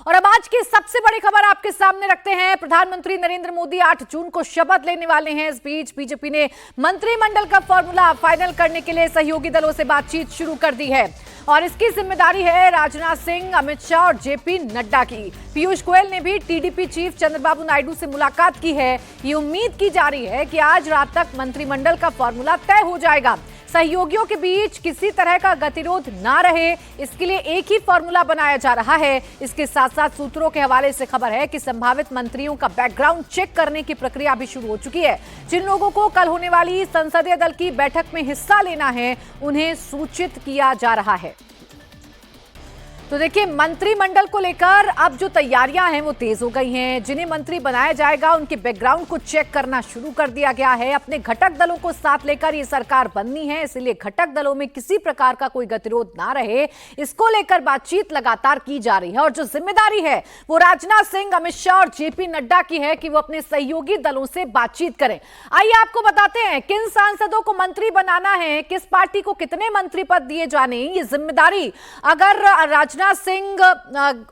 और अब आज की सबसे बड़ी खबर आपके सामने रखते हैं। प्रधानमंत्री नरेंद्र मोदी 8 जून को शपथ लेने वाले हैं। इस बीच बीजेपी ने मंत्रिमंडल का फॉर्मूला फाइनल करने के लिए सहयोगी दलों से बातचीत शुरू कर दी है और इसकी जिम्मेदारी है राजनाथ सिंह, अमित शाह और जेपी नड्डा की। पीयूष गोयल ने भी टीडीपी चीफ चंद्रबाबू नायडू से मुलाकात की है। ये उम्मीद की जा रही है कि आज रात तक मंत्रिमंडल का फॉर्मूला तय हो जाएगा। सहयोगियों के बीच किसी तरह का गतिरोध ना रहे, इसके लिए एक ही फॉर्मूला बनाया जा रहा है। इसके साथ साथ सूत्रों के हवाले से खबर है कि संभावित मंत्रियों का बैकग्राउंड चेक करने की प्रक्रिया भी शुरू हो चुकी है। जिन लोगों को कल होने वाली संसदीय दल की बैठक में हिस्सा लेना है, उन्हें सूचित किया जा रहा है। तो देखिए, मंत्रिमंडल को लेकर अब जो तैयारियां हैं वो तेज हो गई हैं। जिन्हें मंत्री बनाया जाएगा उनके बैकग्राउंड को चेक करना शुरू कर दिया गया है। अपने घटक दलों को साथ लेकर ये सरकार बननी है, इसलिए घटक दलों में किसी प्रकार का कोई गतिरोध ना रहे, इसको लेकर बातचीत लगातार की जा रही है। और जो जिम्मेदारी है वो राजनाथ सिंह, अमित शाह और जेपी नड्डा की है कि वो अपने सहयोगी दलों से बातचीत करें। आइए आपको बताते हैं किन सांसदों को मंत्री बनाना है, किस पार्टी को कितने मंत्री पद दिए जाने। ये जिम्मेदारी अगर राजनाथ सिंह,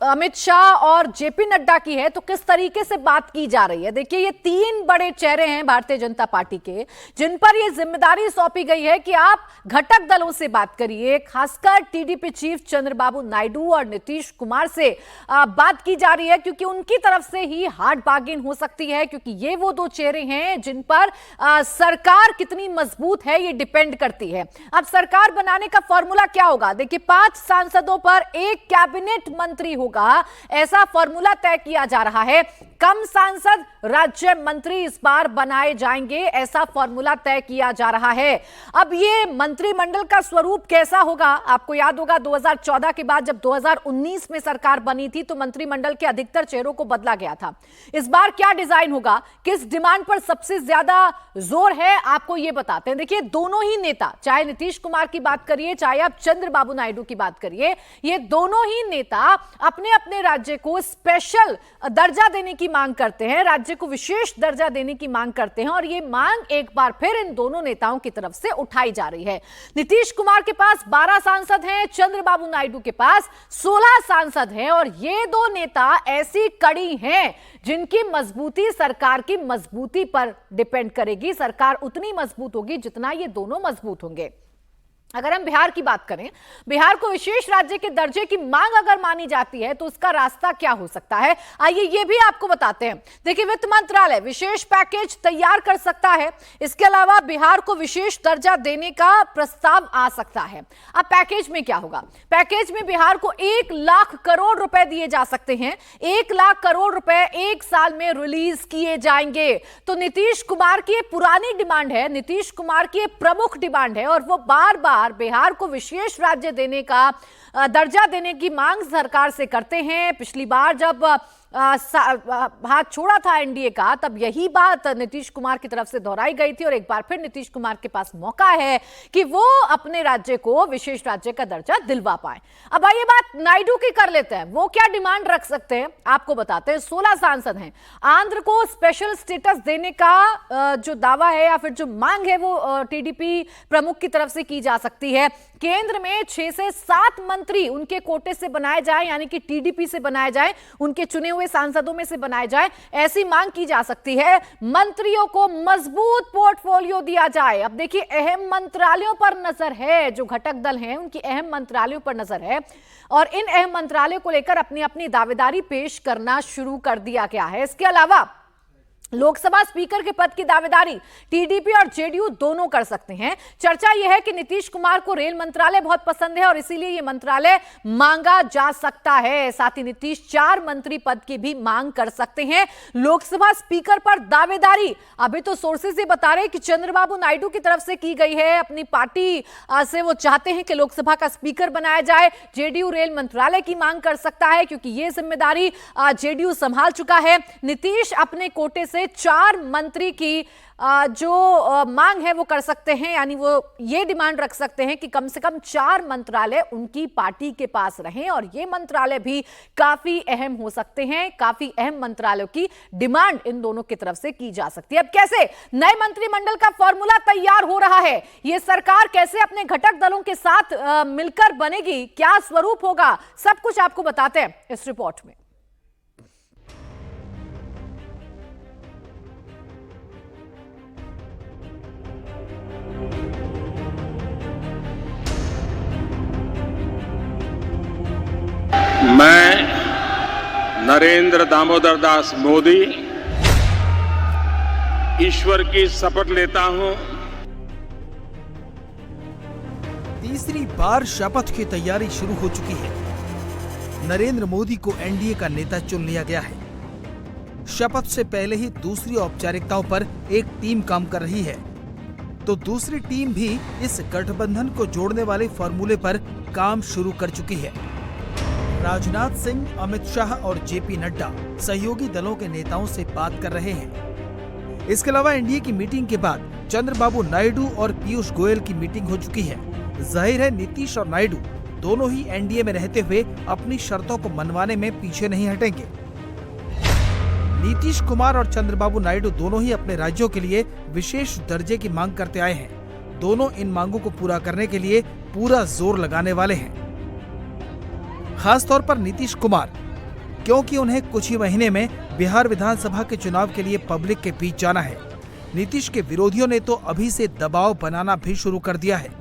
अमित शाह और जेपी नड्डा की है तो किस तरीके से बात की जा रही है। देखिए, ये 3 बड़े चेहरे हैं भारतीय जनता पार्टी के, जिन पर यह जिम्मेदारी सौंपी गई है कि आप घटक दलों से बात करिए। खासकर टीडीपी चीफ चंद्रबाबू नायडू और नीतीश कुमार से बात की जा रही है, क्योंकि उनकी तरफ से ही हार्ड बार्गेन हो सकती है, क्योंकि ये वो 2 चेहरे हैं जिन पर सरकार कितनी मजबूत है ये डिपेंड करती है। अब सरकार बनाने का फॉर्मूला क्या होगा? देखिए, 5 सांसदों पर एक कैबिनेट मंत्री होगा, ऐसा फॉर्मूला तय किया जा रहा है। कम सांसद राज्य मंत्री इस बार बनाए जाएंगे, ऐसा फॉर्मूला तय किया जा रहा है। अब ये मंत्रिमंडल का स्वरूप कैसा होगा? आपको याद होगा 2014 के बाद जब 2019 में सरकार बनी थी तो मंत्रिमंडल के अधिकतर चेहरों को बदला गया था। इस बार क्या डिजाइन होगा, किस डिमांड पर सबसे ज्यादा जोर है, आपको ये बताते हैं। देखिए, दोनों ही नेता, चाहे नीतीश कुमार की बात करिए चाहे आप चंद्रबाबू नायडू की बात करिए, ये दोनों ही नेता अपने अपने राज्य को स्पेशल दर्जा देने की मांग करते हैं, राज्य को विशेष दर्जा देने की मांग करते हैं। और ये मांग एक बार फिर इन दोनों नेताओं की तरफ से उठाई जा रही है। नीतीश कुमार के पास 12 सांसद हैं, चंद्रबाबू नायडू के पास 16 सांसद हैं। और ये 2 नेता ऐसी कड़ी हैं जिनकी मजबूती सरकार की मजबूती पर डिपेंड करेगी। सरकार उतनी मजबूत होगी जितना ये दोनों मजबूत होंगे। अगर हम बिहार की बात करें, बिहार को विशेष राज्य के दर्जे की मांग अगर मानी जाती है तो उसका रास्ता क्या हो सकता है, आइए ये भी आपको बताते हैं। देखिए, वित्त मंत्रालय विशेष पैकेज तैयार कर सकता है। इसके अलावा बिहार को विशेष दर्जा देने का प्रस्ताव आ सकता है। अब पैकेज में क्या होगा? पैकेज में बिहार को 1 लाख करोड़ रुपए दिए जा सकते हैं। 1 लाख करोड़ रुपए 1 साल में रिलीज किए जाएंगे। तो नीतीश कुमार की पुरानी डिमांड है, नीतीश कुमार की प्रमुख डिमांड है, और वो बार बार बिहार को विशेष राज्य देने का दर्जा देने की मांग सरकार से करते हैं। पिछली बार जब हाथ छोड़ा था एनडीए का, तब यही बात नीतीश कुमार की तरफ से दोहराई गई थी। और एक बार फिर नीतीश कुमार के पास मौका है कि वो अपने राज्य को विशेष राज्य का दर्जा दिलवा पाए। अब आइए बात नायडू की कर लेते हैं। वो क्या डिमांड रख सकते हैं, आपको बताते हैं। 16 सांसद हैं। आंध्र को स्पेशल स्टेटस देने का जो दावा है या फिर जो मांग है वो टीडीपी प्रमुख की तरफ से की जा सकती है। केंद्र में 6 से 7 मंत्री उनके कोटे से बनाए जाए, यानी कि टीडीपी से बनाए जाए, उनके चुने हुए सांसदों में से बनाए जाए, ऐसी मांग की जा सकती है। मंत्रियों को मजबूत पोर्टफोलियो दिया जाए। अब देखिए, अहम मंत्रालयों पर नजर है, जो घटक दल हैं उनकी अहम मंत्रालयों पर नजर है और इन अहम मंत्रालयों को लेकर अपनी अपनी दावेदारी पेश करना शुरू कर दिया गया है। इसके अलावा लोकसभा स्पीकर के पद की दावेदारी टीडीपी और जेडीयू दोनों कर सकते हैं। चर्चा यह है कि नीतीश कुमार को रेल मंत्रालय बहुत पसंद है और इसीलिए यह मंत्रालय मांगा जा सकता है। साथ ही नीतीश 4 मंत्री पद की भी मांग कर सकते हैं। लोकसभा स्पीकर पर दावेदारी अभी तो सोर्सेज ये बता रहे हैं कि चंद्रबाबू नायडू की तरफ से की गई है। अपनी पार्टी से वो चाहते हैं कि लोकसभा का स्पीकर बनाया जाए। जेडीयू रेल मंत्रालय की मांग कर सकता है, क्योंकि यह जिम्मेदारी जेडीयू संभाल चुका है। नीतीश अपने कोटे से 4 मंत्री की जो मांग है वो कर सकते हैं, यानी वो ये डिमांड रख सकते हैं कि कम से कम 4 मंत्रालय उनकी पार्टी के पास रहें और ये मंत्रालय भी काफी अहम हो सकते हैं। काफी अहम मंत्रालयों की डिमांड इन दोनों की तरफ से की जा सकती है। अब कैसे नए मंत्रिमंडल का फॉर्मूला तैयार हो रहा है, ये सरकार कैसे अपने घटक दलों के साथ मिलकर बनेगी, क्या स्वरूप होगा, सब कुछ आपको बताते हैं इस रिपोर्ट में। नरेंद्र दामोदर दास मोदी ईश्वर की शपथ लेता हूं। तीसरी बार शपथ की तैयारी शुरू हो चुकी है। नरेंद्र मोदी को एनडीए का नेता चुन लिया गया है। शपथ से पहले ही दूसरी औपचारिकताओं पर एक टीम काम कर रही है, तो दूसरी टीम भी इस गठबंधन को जोड़ने वाले फॉर्मूले पर काम शुरू कर चुकी है। राजनाथ सिंह, अमित शाह और जेपी नड्डा सहयोगी दलों के नेताओं से बात कर रहे हैं। इसके अलावा एनडीए की मीटिंग के बाद चंद्रबाबू नायडू और पीयूष गोयल की मीटिंग हो चुकी है। जाहिर है नीतीश और नायडू दोनों ही एनडीए में रहते हुए अपनी शर्तों को मनवाने में पीछे नहीं हटेंगे। नीतीश कुमार और चंद्रबाबू नायडू दोनों ही अपने राज्यों के लिए विशेष दर्जे की मांग करते आए हैं। दोनों इन मांगों को पूरा करने के लिए पूरा जोर लगाने वाले हैं। खासतौर पर नीतीश कुमार, क्योंकि उन्हें कुछ ही महीने में बिहार विधानसभा के चुनाव के लिए पब्लिक के बीच जाना है। नीतीश के विरोधियों ने तो अभी से दबाव बनाना भी शुरू कर दिया है।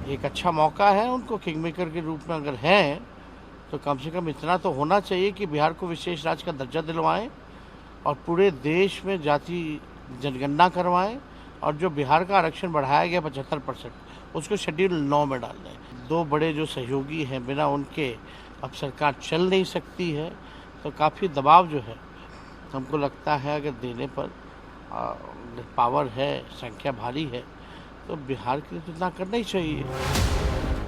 एक अच्छा मौका है उनको, किंगमेकर के रूप में अगर हैं तो कम से कम इतना तो होना चाहिए कि बिहार को विशेष राज्य का दर्जा दिलवाएं और पूरे देश में जाति जनगणना करवाएं और जो बिहार का आरक्षण बढ़ाया गया 75% उसको शेड्यूल 9 में डाल दें। दो बड़े जो सहयोगी हैं, बिना उनके अब सरकार चल नहीं सकती है, तो काफ़ी दबाव जो है हमको लगता है अगर देने पर पावर है, संख्या भारी है, तो बिहार के लिए तो इतना करना ही चाहिए।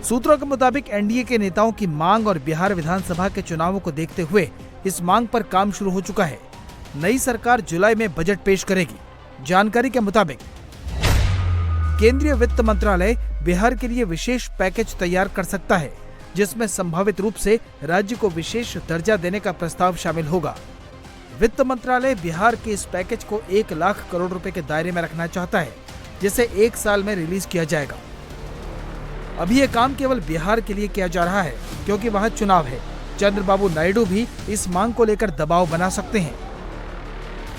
सूत्रों के मुताबिक एनडीए के नेताओं की मांग और बिहार विधानसभा के चुनावों को देखते हुए इस मांग पर काम शुरू हो चुका है। नई सरकार जुलाई में बजट पेश करेगी। जानकारी के मुताबिक केंद्रीय वित्त मंत्रालय बिहार के लिए विशेष पैकेज तैयार कर सकता है, जिसमें संभावित रूप से राज्य को विशेष दर्जा देने का प्रस्ताव शामिल होगा। वित्त मंत्रालय बिहार के इस पैकेज को 1 लाख करोड़ रुपए के दायरे में रखना चाहता है, जिसे 1 साल में रिलीज किया जाएगा। अभी ये काम केवल बिहार के लिए किया जा रहा है, क्योंकि वहाँ चुनाव है। चंद्रबाबू नायडू भी इस मांग को लेकर दबाव बना सकते हैं।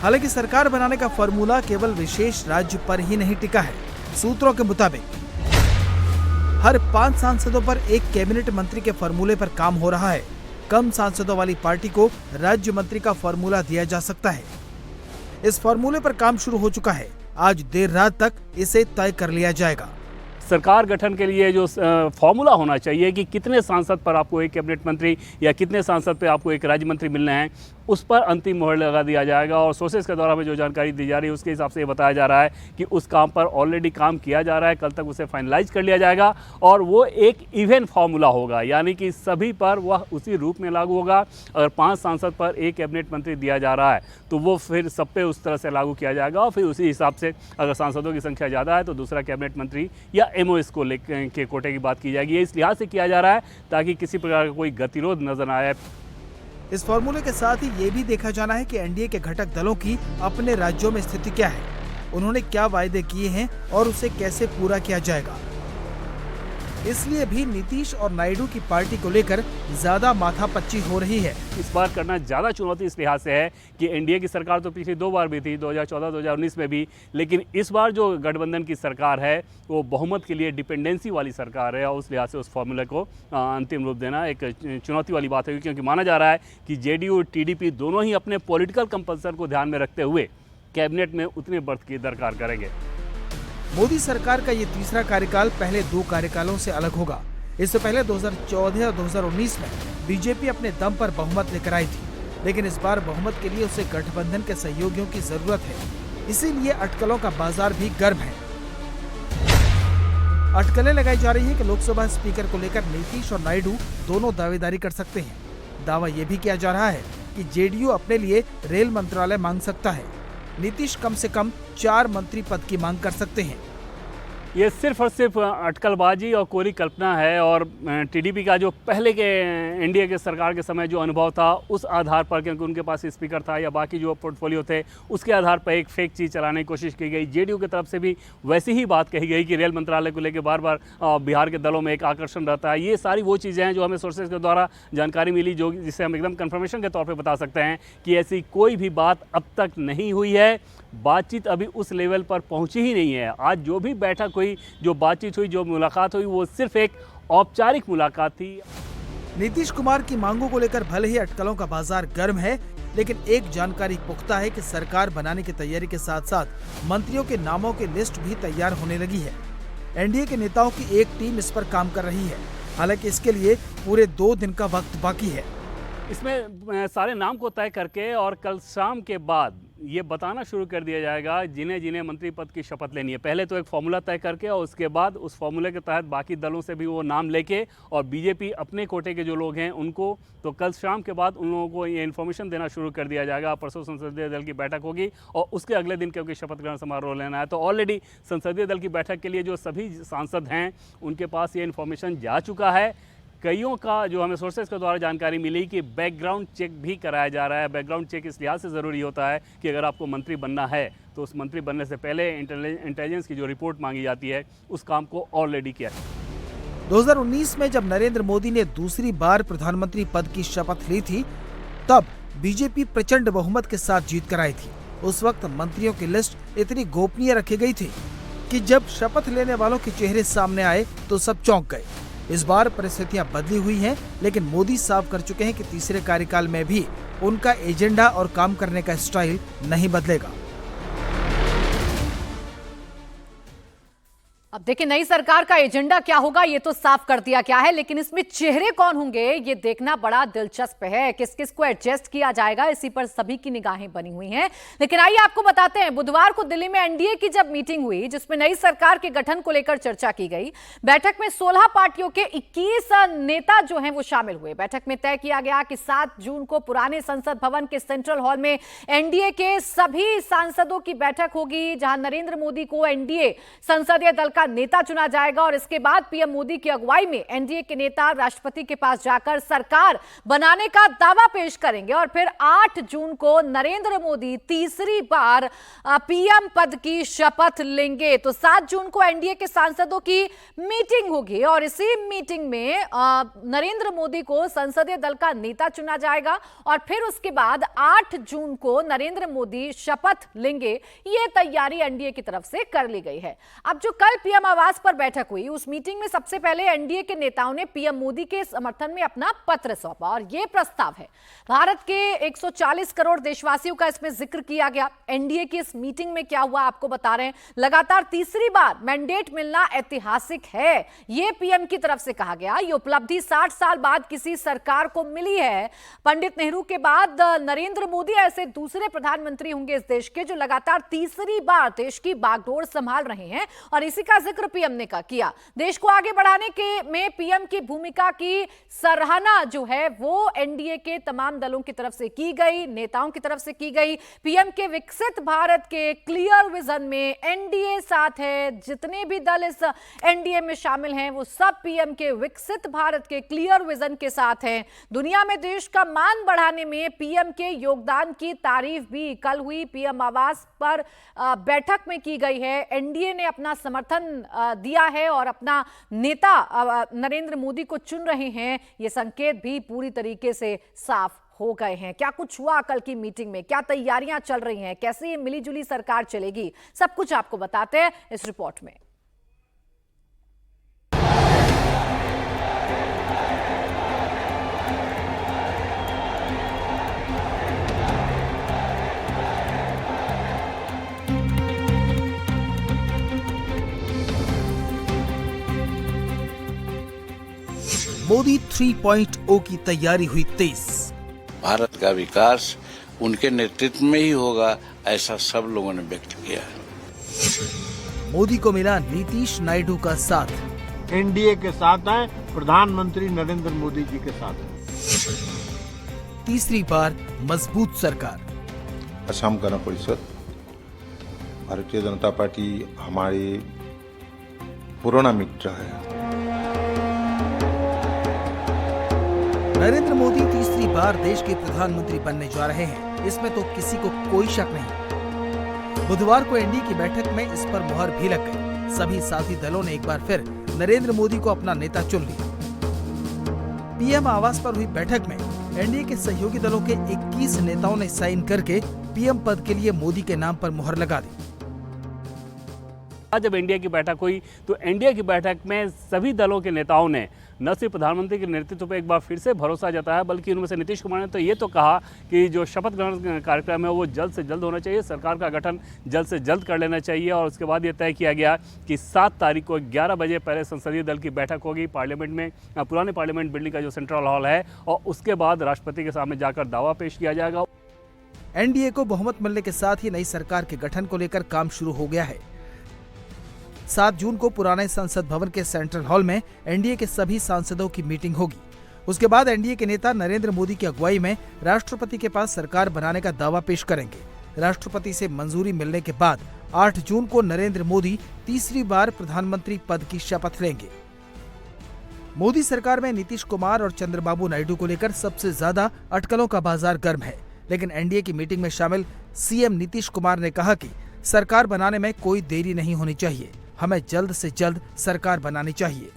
हालांकि सरकार बनाने का फॉर्मूला केवल विशेष राज्य पर ही नहीं टिका है। सूत्रों के मुताबिक हर 5 सांसदों पर एक कैबिनेट मंत्री के फॉर्मूले पर काम हो रहा है। कम सांसदों वाली पार्टी को राज्य मंत्री का फॉर्मूला दिया जा सकता है। इस फॉर्मूले पर काम शुरू हो चुका है। आज देर रात तक इसे तय कर लिया जाएगा। सरकार गठन के लिए जो फॉर्मूला होना चाहिए कि कितने सांसद पर आपको एक कैबिनेट मंत्री या कितने सांसद पे आपको एक राज्य मंत्री मिलना है, उस पर अंतिम मोहर लगा दिया जाएगा। और सोर्सेज के द्वारा हमें जो जानकारी दी जा रही है उसके हिसाब से ये बताया जा रहा है कि उस काम पर ऑलरेडी काम किया जा रहा है। कल तक उसे फाइनलाइज कर लिया जाएगा और वो एक इवन फार्मूला होगा, यानी कि सभी पर वह उसी रूप में लागू होगा। अगर 5 सांसद पर एक कैबिनेट मंत्री दिया जा रहा है तो वो फिर सब पे उस तरह से लागू किया जाएगा और फिर उसी हिसाब से अगर सांसदों की संख्या ज़्यादा है तो दूसरा कैबिनेट मंत्री या एमओएस को लेकर के कोटे की बात की जाएगी। ये इस लिहाज से किया जा रहा है ताकि किसी प्रकार का कोई गतिरोध नजर न आए। इस फॉर्मूले के साथ ही ये भी देखा जाना है कि एनडीए के घटक दलों की अपने राज्यों में स्थिति क्या है, उन्होंने क्या वायदे किए हैं और उसे कैसे पूरा किया जाएगा। इसलिए भी नीतीश और नायडू की पार्टी को लेकर ज्यादा माथापच्ची हो रही है। इस बार करना ज़्यादा चुनौती इस लिहाज से है कि एनडीए की सरकार तो पिछली 2 बार भी थी, 2014-2019 में भी, लेकिन इस बार जो गठबंधन की सरकार है वो बहुमत के लिए डिपेंडेंसी वाली सरकार है और उस लिहाज से उस फॉर्मूले को अंतिम रूप देना एक चुनौती वाली बात है, क्योंकि माना जा रहा है कि जेडीयू और टीडीपी दोनों ही अपने पॉलिटिकल कंपल्सन को ध्यान में रखते हुए कैबिनेट में उतने बढ़त की दरकार करेंगे। मोदी सरकार का ये तीसरा कार्यकाल पहले 2 कार्यकालों से अलग होगा। इससे पहले 2014 और 2019 में बीजेपी अपने दम पर बहुमत लेकर आई थी, लेकिन इस बार बहुमत के लिए उसे गठबंधन के सहयोगियों की जरूरत है। इसीलिए अटकलों का बाजार भी गर्म है। अटकलें लगाई जा रही है कि लोकसभा स्पीकर को लेकर नीतीश और नायडू दोनों दावेदारी कर सकते हैं। दावा यह भी किया जा रहा है कि जेडीयू अपने लिए रेल मंत्रालय मांग सकता है। नीतीश कम से कम 4 मंत्री पद की मांग कर सकते हैं। ये सिर्फ और सिर्फ अटकलबाजी और कोरी कल्पना है और टीडीपी का जो पहले के एनडीए के सरकार के समय जो अनुभव था उस आधार पर, क्योंकि उनके पास स्पीकर था या बाकी जो पोर्टफोलियो थे उसके आधार पर एक फेक चीज़ चलाने की कोशिश की गई। जेडीयू की तरफ से भी वैसी ही बात कही गई कि रेल मंत्रालय को लेकर बार बार बिहार के दलों में एक आकर्षण रहता है। ये सारी वो चीज़ें हैं जो हमें सोर्सेज के द्वारा जानकारी मिली, जो जिसे हम एकदम कन्फर्मेशन के तौर पर बता सकते हैं कि ऐसी कोई भी बात अब तक नहीं हुई है। बातचीत अभी उस लेवल पर पहुंची ही नहीं है। आज जो भी बैठक हुई, जो बातचीत हुई, जो मुलाकात हुई, वो सिर्फ एक औपचारिक मुलाकात थी। नीतीश कुमार की मांगों को लेकर भले ही अटकलों का बाजार गर्म है, लेकिन एक जानकारी पुख्ता है कि सरकार बनाने की तैयारी के साथ साथ मंत्रियों के नामों की लिस्ट भी तैयार होने लगी है। एनडीए के नेताओं की एक टीम इस पर काम कर रही है। हालांकि इसके लिए पूरे 2 दिन का वक्त बाकी है। इसमें सारे नाम को तय करके और कल शाम के बाद ये बताना शुरू कर दिया जाएगा जिन्हें जिन्हें मंत्री पद की शपथ लेनी है। पहले तो एक फॉर्मूला तय करके और उसके बाद उस फॉर्मूले के तहत बाकी दलों से भी वो नाम लेके और बीजेपी अपने कोटे के जो लोग हैं उनको तो कल शाम के बाद उन लोगों को ये इन्फॉर्मेशन देना शुरू कर दिया जाएगा। परसों संसदीय दल की बैठक होगी और उसके अगले दिन क्योंकि शपथ ग्रहण समारोह लेना है, तो ऑलरेडी संसदीय दल की बैठक के लिए जो सभी सांसद हैं उनके पास ये इन्फॉर्मेशन जा चुका है। कईयों का जो हमें सोर्सेज के द्वारा जानकारी मिली कि बैकग्राउंड चेक भी कराया जा रहा है। बैकग्राउंड चेक इस लिहाज से ज़रूरी होता है कि अगर आपको मंत्री बनना है तो उस मंत्री बनने से पहले इंटेलिजेंस की जो रिपोर्ट मांगी जाती है उस काम को ऑलरेडी किया। 2019 में जब नरेंद्र मोदी ने दूसरी बार प्रधानमंत्री पद की शपथ ली थी, तब बीजेपी प्रचंड बहुमत के साथ जीत कर आई थी। उस वक्त मंत्रियों की लिस्ट इतनी गोपनीय रखी गई थी कि जब शपथ लेने वालों के चेहरे सामने आए तो सब चौंक गए। इस बार परिस्थितियां बदली हुई हैं, लेकिन मोदी साफ कर चुके हैं कि तीसरे कार्यकाल में भी उनका एजेंडा और काम करने का स्टाइल नहीं बदलेगा। अब देखिए नई सरकार का एजेंडा क्या होगा ये तो साफ कर दिया गया है, लेकिन इसमें चेहरे कौन होंगे ये देखना बड़ा दिलचस्प है। किस किस को एडजस्ट किया जाएगा इसी पर सभी की निगाहें बनी हुई हैं। लेकिन आइए आपको बताते हैं, बुधवार को दिल्ली में एनडीए की जब मीटिंग हुई जिसमें नई सरकार के गठन को लेकर चर्चा की गई, बैठक में 16 पार्टियों के 21 नेता जो हैं वो शामिल हुए। बैठक में तय किया गया कि 7 जून को पुराने संसद भवन के सेंट्रल हॉल में एनडीए के सभी सांसदों की बैठक होगी, जहां नरेंद्र मोदी को एनडीए संसदीय दल का नेता चुना जाएगा और इसके बाद पीएम मोदी की अगुवाई में एनडीए के नेता राष्ट्रपति के पास जाकर सरकार बनाने का दावा पेश करेंगे और फिर 8 जून को नरेंद्र मोदी तीसरी बार पीएम पद की शपथ लेंगे। तो 7 जून को एनडीए के सांसदों की मीटिंग होगी और इसी मीटिंग में नरेंद्र मोदी को संसदीय दल का नेता चुना जाएगा और फिर उसके बाद 8 जून को नरेंद्र मोदी शपथ लेंगे। ये तैयारी एनडीए की तरफ से कर ली गई है। अब जो कल पीएम आवास पर बैठक हुई, उस मीटिंग में सबसे पहले एनडीए के नेताओं ने पीएम मोदी के समर्थन में अपना पत्र सौंपा और यह प्रस्ताव है। भारत के 140 करोड़ देशवासियों का इसमें जिक्र किया गया। एनडीए की इस मीटिंग में क्या हुआ आपको बता रहे हैं। लगातार तीसरी बार मैंडेट मिलना ऐतिहासिक है, यह पीएम की तरफ से कहा गया। यह उपलब्धि 60 साल बाद किसी सरकार को मिली है। पंडित नेहरू के बाद नरेंद्र मोदी ऐसे दूसरे प्रधानमंत्री होंगे इस देश के जो लगातार तीसरी बार देश की बागडोर संभाल रहे हैं और इसी का जिक्र पीएम ने किया। देश को आगे बढ़ाने के में पीएम की भूमिका की सराहना जो है वो एनडीए के तमाम दलों की तरफ से की गई, नेताओं की तरफ से की गई। पीएम के विकसित भारत के क्लियर विजन में एनडीए साथ है। जितने भी दल इस एनडीए में शामिल हैं वो सब पीएम के विकसित भारत के क्लियर विजन के साथ हैं। दुनिया में देश का मान बढ़ाने में पीएम के योगदान की तारीफ भी कल हुई पीएम आवास पर बैठक में की गई है। एनडीए ने अपना समर्थन दिया है और अपना नेता नरेंद्र मोदी को चुन रहे हैं। ये संकेत भी पूरी तरीके से साफ हो गए हैं। क्या कुछ हुआ कल की मीटिंग में, क्या तैयारियां चल रही हैं, कैसे ये मिलीजुली सरकार चलेगी, सब कुछ आपको बताते हैं इस रिपोर्ट में। मोदी 3.0 की तैयारी हुई तेज। भारत का विकास उनके नेतृत्व में ही होगा, ऐसा सब लोगों ने व्यक्त किया है। मोदी को मिला नीतीश नायडू का साथ। एनडीए के साथ हैं, प्रधानमंत्री नरेंद्र मोदी जी के साथ हैं। तीसरी बार मजबूत सरकार। असम गण परिषद, भारतीय जनता पार्टी हमारी पुराना मित्र है। नरेंद्र मोदी तीसरी बार देश के प्रधानमंत्री बनने जा रहे हैं, इसमें तो किसी को कोई शक नहीं। बुधवार को एनडीए की बैठक में इस पर मुहर भी लग गई। सभी साथी दलों ने एक बार फिर नरेंद्र मोदी को अपना नेता चुन लिया। पीएम आवास पर हुई बैठक में एनडीए के सहयोगी दलों के 21 नेताओं ने साइन करके पीएम पद के लिए मोदी के नाम पर मुहर लगा दी। आज जब एनडीए की बैठक हुई तो एनडीए की बैठक में सभी दलों के नेताओं ने न सिर्फ प्रधानमंत्री के नेतृत्व पर एक बार फिर से भरोसा जताया, बल्कि उनमें से नीतीश कुमार ने तो ये तो कहा कि जो शपथ ग्रहण कार्यक्रम है वो जल्द से जल्द होना चाहिए, सरकार का गठन जल्द से जल्द कर लेना चाहिए। और उसके बाद ये तय किया गया कि 7 तारीख को 11 बजे पहले संसदीय दल की बैठक होगी पार्लियामेंट में, पुराने पार्लियामेंट बिल्डिंग का जो सेंट्रल हॉल है, और उसके बाद राष्ट्रपति के सामने जाकर दावा पेश किया जाएगा। एनडीए को बहुमत मिलने के साथ ही नई सरकार के गठन को लेकर काम शुरू हो गया है। 7 जून को पुराने संसद भवन के सेंट्रल हॉल में एनडीए के सभी सांसदों की मीटिंग होगी। उसके बाद एनडीए के नेता नरेंद्र मोदी की अगुवाई में राष्ट्रपति के पास सरकार बनाने का दावा पेश करेंगे। राष्ट्रपति से मंजूरी मिलने के बाद 8 जून को नरेंद्र मोदी तीसरी बार प्रधानमंत्री पद की शपथ लेंगे। मोदी सरकार में नीतीश कुमार और चंद्रबाबू नायडू को लेकर सबसे ज्यादा अटकलों का बाजार गर्म है, लेकिन एनडीए की मीटिंग में शामिल सीएम नीतीश कुमार ने कहा कि सरकार बनाने में कोई देरी नहीं होनी चाहिए, हमें जल्द से जल्द सरकार बनानी चाहिए।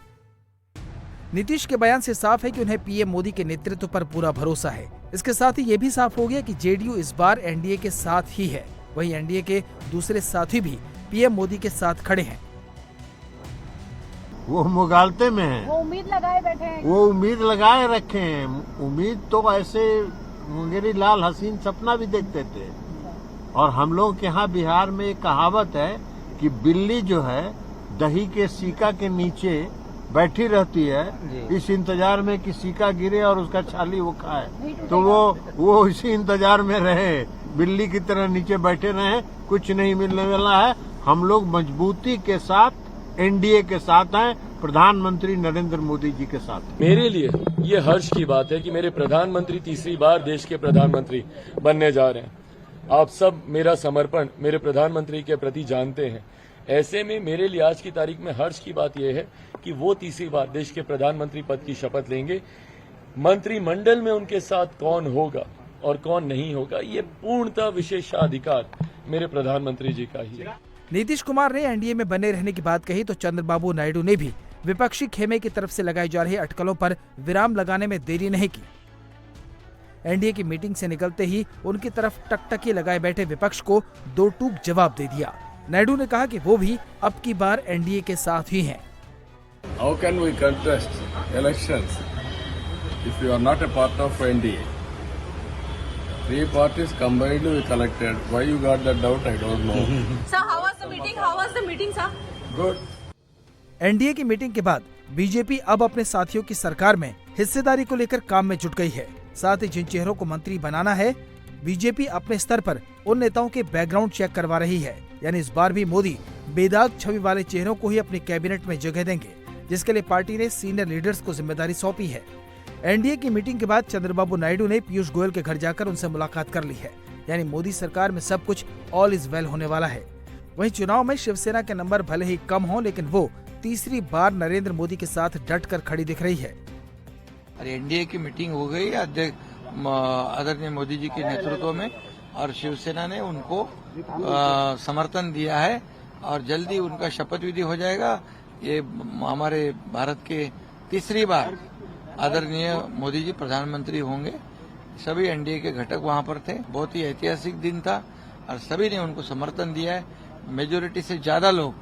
नीतीश के बयान से साफ है कि उन्हें पीएम मोदी के नेतृत्व पर पूरा भरोसा है। इसके साथ ही ये भी साफ हो गया कि जेडीयू इस बार एनडीए के साथ ही है। वहीं एनडीए के दूसरे साथी भी पीएम मोदी के साथ खड़े हैं। वो मुगालते में है, वो उम्मीद लगाए बैठे हैं, वो उम्मीद लगाए रखे हैं। उम्मीद तो ऐसे मुंगेरी लाल हसीन सपना भी देखते थे। और हम लोग के यहाँ बिहार में एक कहावत है कि बिल्ली जो है दही के सीका के नीचे बैठी रहती है इस इंतजार में कि सीका गिरे और उसका छाली वो खाए, तो वो इसी इंतजार में रहे, बिल्ली की तरह नीचे बैठे रहे, कुछ नहीं मिलने वाला है। हम लोग मजबूती के साथ एनडीए के साथ हैं, प्रधानमंत्री नरेंद्र मोदी जी के साथ। मेरे लिए ये हर्ष की बात है कि मेरे प्रधानमंत्री तीसरी बार देश के प्रधानमंत्री बनने जा रहे हैं। आप सब मेरा समर्पण मेरे प्रधानमंत्री के प्रति जानते हैं। ऐसे में मेरे लिए आज की तारीख में हर्ष की बात यह है कि वो तीसरी बार देश के प्रधानमंत्री पद की शपथ लेंगे। मंत्रिमंडल में उनके साथ कौन होगा और कौन नहीं होगा, ये पूर्णतः विशेषाधिकार मेरे प्रधानमंत्री जी का ही है। नीतीश कुमार ने एनडीए में बने रहने की बात कही तो चंद्रबाबू नायडू ने भी विपक्षी खेमे की तरफ से लगाई जा रही अटकलों पर विराम लगाने में देरी नहीं की। एनडीए की मीटिंग से निकलते ही उनकी तरफ टकटकी लगाए बैठे विपक्ष को दो टूक जवाब दे दिया। नायडू ने कहा कि वो भी अब की बार एनडीए के साथ ही हैं। How can we contest elections if we are not a part of NDA? 3 parties combined we collected. Why you got that doubt? I don't know. Sir, how was the meeting? How was the meeting, sir? Good. NDA की meeting के बाद BJP अब अपने साथियों की सरकार में हिस्सेदारी को लेकर काम में जुट गई है। साथ ही जिन चेहरों को मंत्री बनाना है, बीजेपी अपने स्तर पर उन नेताओं के बैकग्राउंड चेक करवा रही है। यानी इस बार भी मोदी बेदाग छवि वाले चेहरों को ही अपनी कैबिनेट में जगह देंगे, जिसके लिए पार्टी ने सीनियर लीडर्स को जिम्मेदारी सौंपी है। एनडीए की मीटिंग के बाद चंद्रबाबू नायडू ने पीयूष गोयल के घर जाकर उनसे मुलाकात कर ली है। यानी मोदी सरकार में सब कुछ ऑल इज वेल होने वाला है। वहीं चुनाव में शिवसेना के नंबर भले ही कम हो, लेकिन वो तीसरी बार नरेंद्र मोदी के साथ डट कर खड़ी दिख रही है। एनडीए की मीटिंग हो गई आदरणीय मोदी जी के नेतृत्व में, और शिवसेना ने उनको समर्थन दिया है और जल्दी उनका शपथ विधि हो जाएगा। ये हमारे भारत के तीसरी बार आदरणीय मोदी जी प्रधानमंत्री होंगे। सभी एनडीए के घटक वहां पर थे। बहुत ही ऐतिहासिक दिन था और सभी ने उनको समर्थन दिया है। मेजोरिटी से ज्यादा लोग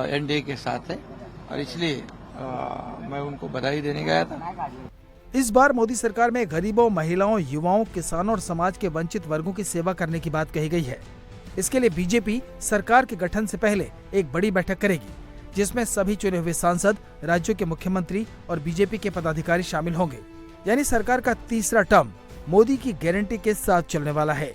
एनडीए के साथ है और इसलिए मैं उनको बधाई देने गया था। इस बार मोदी सरकार में गरीबों, महिलाओं, युवाओं, किसानों और समाज के वंचित वर्गों की सेवा करने की बात कही गई है। इसके लिए बीजेपी सरकार के गठन से पहले एक बड़ी बैठक करेगी, जिसमें सभी चुने हुए सांसद, राज्यों के मुख्यमंत्री और बीजेपी के पदाधिकारी शामिल होंगे। यानी सरकार का तीसरा टर्म मोदी की गारंटी के साथ चलने वाला है।